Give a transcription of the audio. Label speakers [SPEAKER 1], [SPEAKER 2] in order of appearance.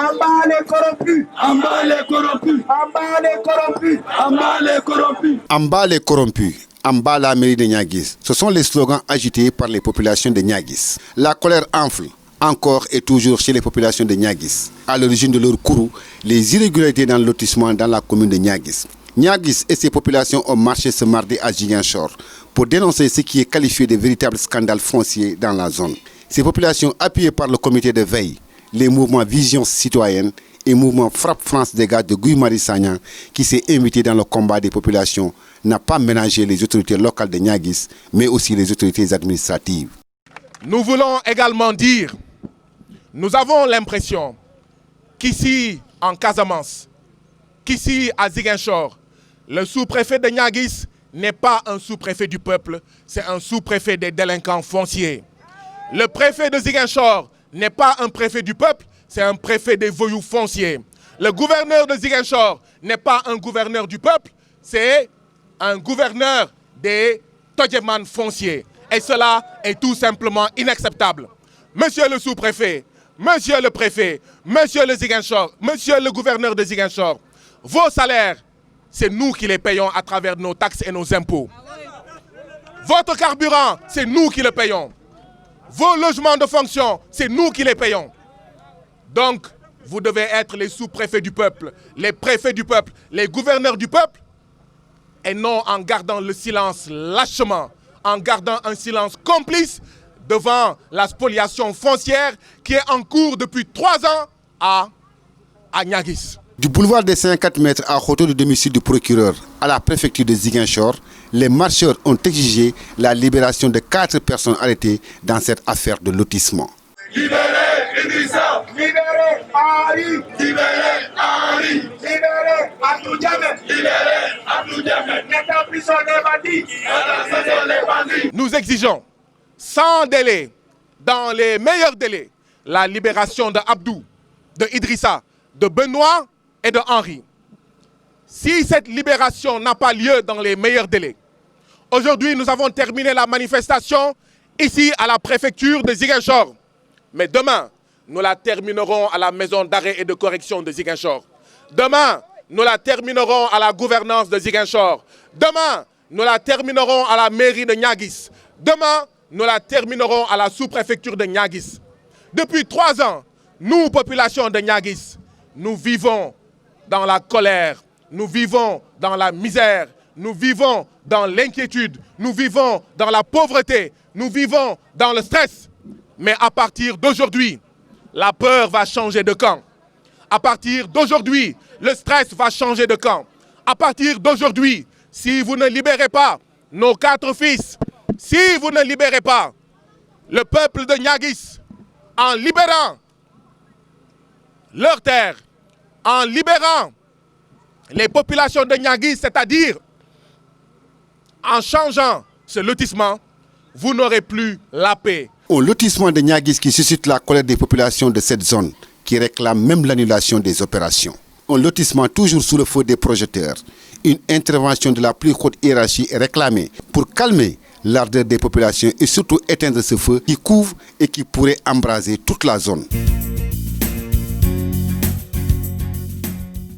[SPEAKER 1] En bas les corrompus.
[SPEAKER 2] En bas les corrompus.
[SPEAKER 1] En bas les corrompus.
[SPEAKER 2] En bas les corrompus.
[SPEAKER 3] En bas les corrompus. En bas la mairie de Niaguis. Ce sont les slogans agités par les populations de Niaguis. La colère enfle encore et toujours chez les populations de Niaguis. À l'origine de leur courroux, les irrégularités dans le lotissement dans la commune de Niaguis. Niaguis et ses populations ont marché ce mardi à Ziguinchor pour dénoncer ce qui est qualifié de véritable scandale foncier dans la zone. Ces populations, appuyées par le comité de veille, les mouvements Vision Citoyenne et mouvement Frappe France Dégage de Guy Marius Sagna, qui s'est invité dans le combat des populations, n'a pas ménagé les autorités locales de Niaguis, mais aussi les autorités administratives.
[SPEAKER 4] Nous voulons également dire, nous avons l'impression qu'ici, en Casamance, qu'ici, à Ziguinchor, le sous-préfet de Niaguis n'est pas un sous-préfet du peuple, c'est un sous-préfet des délinquants fonciers. Le préfet de Ziguinchor n'est pas un préfet du peuple, c'est un préfet des voyous fonciers. Le gouverneur de Ziguinchor n'est pas un gouverneur du peuple, c'est un gouverneur des Todjeman fonciers. Et cela est tout simplement inacceptable. Monsieur le sous-préfet, monsieur le préfet, monsieur le Ziguinchor, monsieur le gouverneur de Ziguinchor, vos salaires, c'est nous qui les payons à travers nos taxes et nos impôts. Votre carburant, c'est nous qui le payons. Vos logements de fonction, c'est nous qui les payons. Donc, vous devez être les sous-préfets du peuple, les préfets du peuple, les gouverneurs du peuple, et non en gardant le silence lâchement, en gardant un silence complice devant la spoliation foncière qui est en cours depuis 3 ans à Niaguis.
[SPEAKER 3] Du boulevard des 54 mètres à hauteur du domicile du procureur à la préfecture de Ziguinchor, les marcheurs ont exigé la libération de 4 personnes arrêtées dans cette affaire de lotissement.
[SPEAKER 2] Libérez Idrissa.
[SPEAKER 1] Libérez Henri.
[SPEAKER 2] Libérez Henri.
[SPEAKER 1] Libérez Abdou Djamel.
[SPEAKER 2] Libérez Abdou Djamel.
[SPEAKER 1] N'étant plus sur les bandits.
[SPEAKER 2] Attention les bandits.
[SPEAKER 4] Nous exigeons, sans délai, dans les meilleurs délais, la libération de Abdou, de Idrissa, de Benoît et de Henri. Si cette libération n'a pas lieu dans les meilleurs délais, aujourd'hui nous avons terminé la manifestation ici à la préfecture de Ziguinchor. Mais demain, nous la terminerons à la maison d'arrêt et de correction de Ziguinchor. Demain, nous la terminerons à la gouvernance de Ziguinchor. Demain, nous la terminerons à la mairie de Niaguis. Demain, nous la terminerons à la sous-préfecture de Niaguis. Depuis 3 ans, nous, population de Niaguis, nous vivons dans la colère, nous vivons dans la misère, nous vivons dans l'inquiétude, nous vivons dans la pauvreté, nous vivons dans le stress. Mais à partir d'aujourd'hui, la peur va changer de camp. À partir d'aujourd'hui, le stress va changer de camp. À partir d'aujourd'hui, si vous ne libérez pas nos 4 fils, si vous ne libérez pas le peuple de Niaguis, en libérant leurs terres, en libérant les populations de Niaguis, c'est-à-dire en changeant ce lotissement, vous n'aurez plus la paix.
[SPEAKER 3] Au lotissement de Niaguis qui suscite la colère des populations de cette zone, qui réclament même l'annulation des opérations. Un lotissement toujours sous le feu des projecteurs. Une intervention de la plus haute hiérarchie est réclamée pour calmer l'ardeur des populations et surtout éteindre ce feu qui couvre et qui pourrait embraser toute la zone.